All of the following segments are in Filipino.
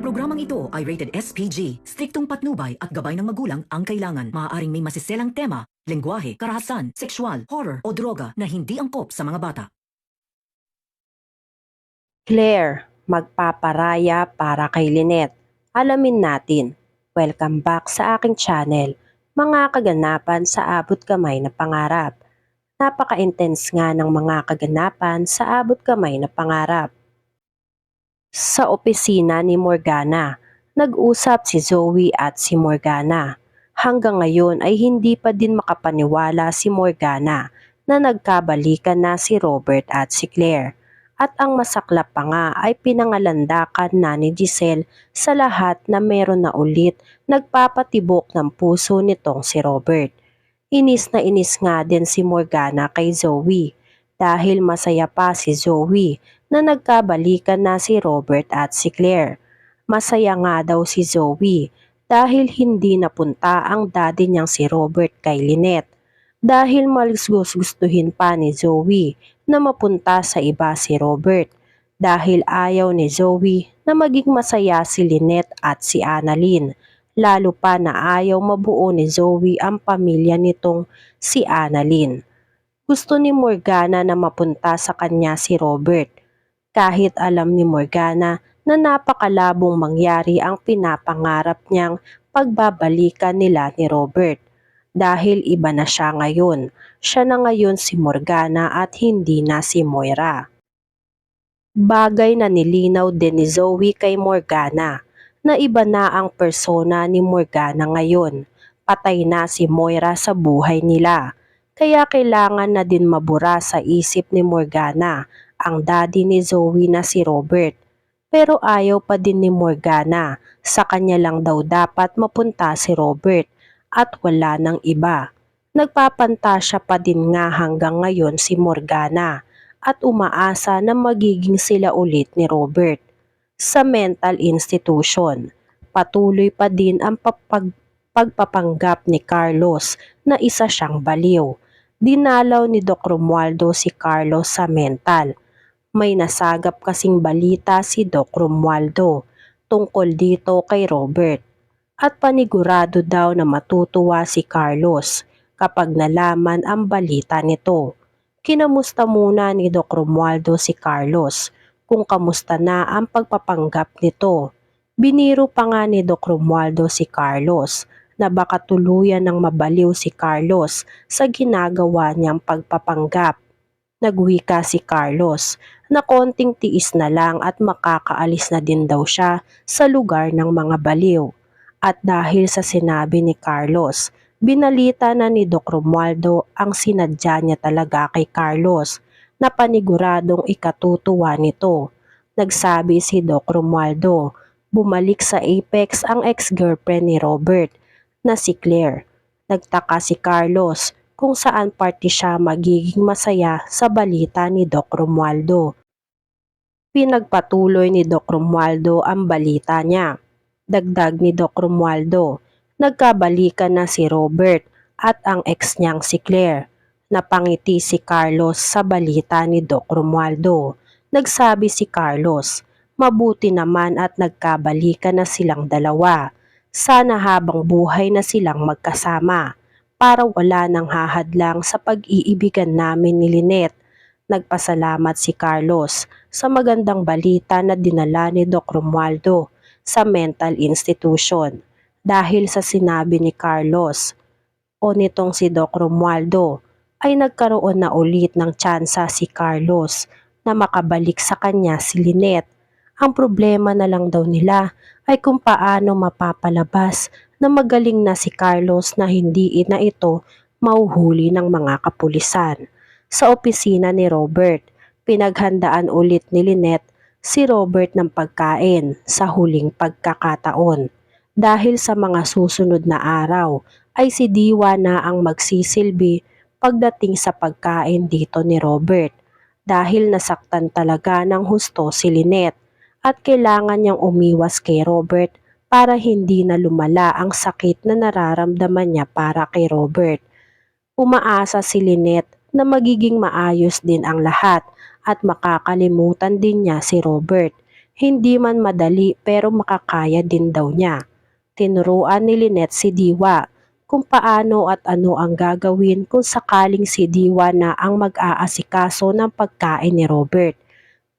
programang ito ay rated SPG. Striktong patnubay at gabay ng magulang ang kailangan. Maaaring may masiselang tema, lengguwahe, karahasan, sexual, horror o droga na hindi angkop sa mga bata. Claire, magpaparaya para kay Lynette. Alamin natin. Welcome back sa aking channel. Mga kaganapan sa abot kamay na pangarap. Napaka-intense nga ng mga kaganapan sa abot kamay na pangarap. Sa opisina ni Morgana, nag-usap si Zoe at si Morgana. Hanggang ngayon ay hindi pa din makapaniwala si Morgana na nagkabalikan na si Robert at si Claire. At ang masaklap pa nga ay pinangalandakan na ni Giselle sa lahat na meron na ulit nagpapatibok ng puso nitong si Robert. Inis na inis nga din si Morgana kay Zoe dahil masaya pa si Zoe na nagkabalikan na si Robert at si Claire. Masaya nga daw si Zoe dahil hindi napunta ang daddy niyang si Robert kay Lynette dahil gustuhin pa ni Zoe na mapunta sa iba si Robert dahil ayaw ni Zoe na maging masaya si Lynette at si Annalyn. Lalo pa na ayaw mabuo ni Zoe ang pamilya nitong si Annalyn. Gusto ni Morgana na mapunta sa kanya si Robert. Kahit alam ni Morgana na napakalabong mangyari ang pinapangarap niyang pagbabalikan nila ni Robert. Dahil iba na siya ngayon. Siya na ngayon si Morgana at hindi na si Moira. Bagay na nilinaw din ni Zoe kay Morgana na iba na ang persona ni Morgana ngayon. Patay na si Moira sa buhay nila. Kaya kailangan na din mabura sa isip ni Morgana ang daddy ni Zoe na si Robert. Pero ayaw pa din ni Morgana. Sa kanya lang daw dapat mapunta si Robert at wala nang iba. Nagpapantasya pa din nga hanggang ngayon si Morgana at umaasa na magiging sila ulit ni Robert. Sa mental institution, patuloy pa din ang pagpapanggap ni Carlos na isa siyang baliw. Dinalaw ni Doc Romualdo si Carlos sa mental. May nasagap kasing balita si Doc Romualdo tungkol dito kay Robert. At panigurado daw na matutuwa si Carlos kapag nalaman ang balita nito. Kinamusta muna ni Doc Romualdo si Carlos kung kamusta na ang pagpapanggap nito. Biniro pa nga ni Doc Romualdo si Carlos na baka tuluyan ng mabaliw si Carlos sa ginagawa niyang pagpapanggap. Nagwika si Carlos na konting tiis na lang at makakaalis na din daw siya sa lugar ng mga baliw. At dahil sa sinabi ni Carlos, binalita na ni Doc Romualdo ang sinadya niya talaga kay Carlos na paniguradong ikatutuwa nito. Nagsabi si Doc Romualdo, bumalik sa Apex ang ex-girlfriend ni Robert na si Claire. Nagtaka si Carlos kung saan party siya magiging masaya sa balita ni Doc Romualdo. Pinagpatuloy ni Doc Romualdo ang balita niya. Dagdag ni Doc Romualdo, nagkabalikan na si Robert at ang ex niyang si Claire. Napangiti si Carlos sa balita ni Doc Romualdo. Nagsabi si Carlos, mabuti naman at nagkabalikan na silang dalawa. Sana habang buhay na silang magkasama para wala nang hahadlang sa pag-iibigan namin ni Lynette. Nagpasalamat si Carlos sa magandang balita na dinala ni Doc Romualdo sa mental institution dahil sa sinabi ni Carlos o nitong si Doc Romualdo ay nagkaroon na ulit ng tsansa si Carlos na makabalik sa kanya si Lynette. Ang problema na lang daw nila ay kung paano mapapalabas na magaling na si Carlos na hindi na ito mauhuli ng mga kapulisan. Sa opisina ni Robert, pinaghandaan ulit ni Lynette si Robert ng pagkain sa huling pagkakataon. Dahil sa mga susunod na araw ay si Diwa na ang magsisilbi pagdating sa pagkain dito ni Robert. Dahil nasaktan talaga ng husto si Lynette at kailangan niyang umiwas kay Robert para hindi na lumala ang sakit na nararamdaman niya para kay Robert. Umaasa si Lynette na magiging maayos din ang lahat at makakalimutan din niya si Robert. Hindi man madali pero makakaya din daw niya. Tinuruan ni Lynette si Diwa kung paano at ano ang gagawin kung sakaling si Diwa na ang mag-aasikaso ng pagkain ni Robert.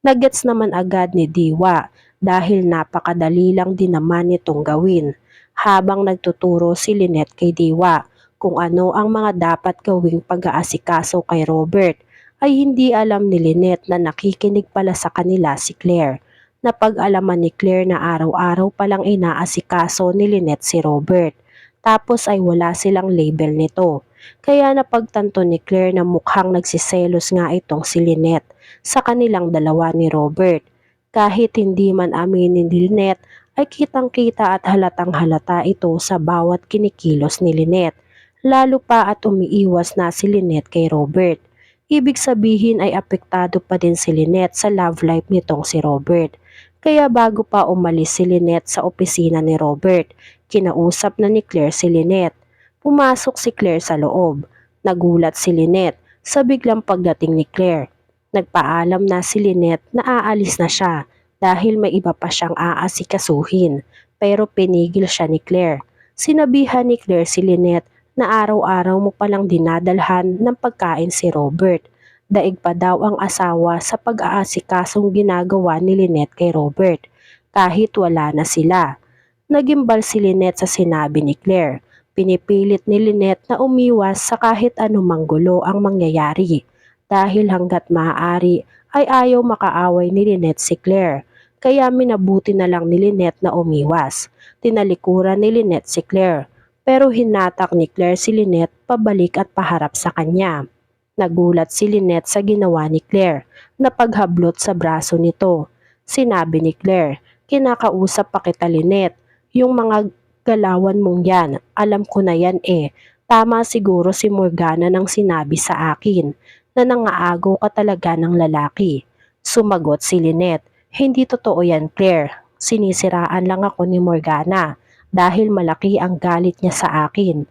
Nagets naman agad ni Diwa dahil napakadali lang din naman itong gawin. Habang nagtuturo si Lynette kay Diwa kung ano ang mga dapat gawing pag-aasikaso kay Robert, ay hindi alam ni Lynette na nakikinig pala sa kanila si Claire. Napag-alaman ni Claire na araw-araw palang inaasikaso ni Lynette si Robert. Tapos ay wala silang label nito. Kaya napagtanto ni Claire na mukhang nagsiselos nga itong si Lynette sa kanilang dalawa ni Robert. Kahit hindi man aminin ni Lynette, ay kitang-kita at halatang halata ito sa bawat kinikilos ni Lynette. Lalo pa at umiiwas na si Lynette kay Robert. Ibig sabihin ay apektado pa din si Lynette sa love life nitong si Robert. Kaya bago pa umalis si Lynette sa opisina ni Robert, kinausap na ni Claire si Lynette. Pumasok si Claire sa loob. Nagulat si Lynette sa biglang pagdating ni Claire. Nagpaalam na si Lynette na aalis na siya dahil may iba pa siyang aasikasuhin, pero pinigil siya ni Claire. Sinabihan ni Claire si Lynette na araw-araw mo palang dinadalhan ng pagkain si Robert. Daig pa daw ang asawa sa pag-aasikasong ginagawa ni Lynette kay Robert kahit wala na sila. Nagimbal si Lynette sa sinabi ni Claire. Pinipilit ni Lynette na umiwas sa kahit anumang gulo ang mangyayari dahil hanggat maaari ay ayaw makaaway ni Lynette si Claire. Kaya minabuti na lang ni Lynette na umiwas. Tinalikuran ni Lynette si Claire, pero hinatak ni Claire si Lynette pabalik at paharap sa kanya. Nagulat si Lynette sa ginawa ni Claire na paghablot sa braso nito. Sinabi ni Claire, "Kinakausap pa kita, Lynette. Yung mga galawan mong yan, alam ko na yan eh. Tama siguro si Morgana nang sinabi sa akin na nangaagaw ka talaga ng lalaki." Sumagot si Lynette, "Hindi totoo yan, Claire. Sinisiraan lang ako ni Morgana dahil malaki ang galit niya sa akin.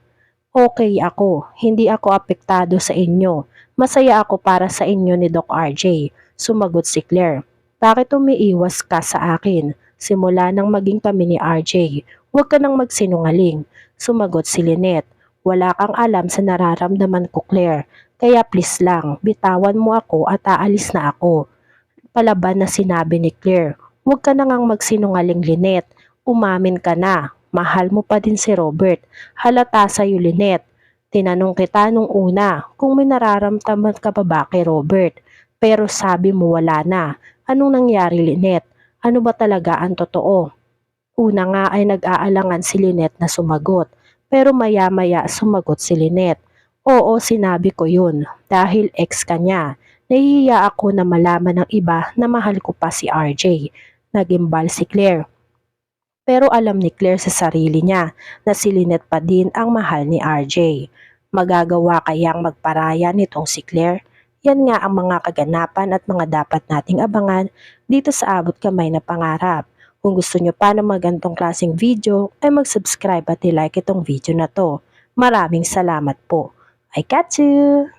Okay ako, hindi ako apektado sa inyo. Masaya ako para sa inyo ni Doc RJ." Sumagot si Claire, "Bakit umiiwas ka sa akin? Simula nang maging kami ni RJ, huwag ka nang magsinungaling." Sumagot si Lynette, "Wala kang alam sa nararamdaman ko, Claire. Kaya please lang, bitawan mo ako at aalis na ako." Palaban na sinabi ni Claire, "Huwag ka na ngang magsinungaling, Lynette. Umamin ka na. Mahal mo pa din si Robert. Halata sa'yo, Lynette. Tinanong kita nung una kung may nararamdaman ka pa ba kay Robert. Pero sabi mo wala na. Anong nangyari, Lynette? Ano ba talaga ang totoo?" Una nga ay nag-aalangan si Lynette na sumagot. Pero maya-maya sumagot si Lynette, "Oo, sinabi ko yun. Dahil ex ka niya. Nahihiya ako na malaman ng iba na mahal ko pa si RJ." Nagimbal si Claire. Pero alam ni Claire sa sarili niya na si Lynette pa din ang mahal ni RJ. Magagawa kayang magparaya nitong si Claire? Yan nga ang mga kaganapan at mga dapat nating abangan dito sa Abot Kamay na Pangarap. Kung gusto nyo pa ng mga gantong klaseng video, ay mag-subscribe at i-like itong video na to. Maraming salamat po. I catch you!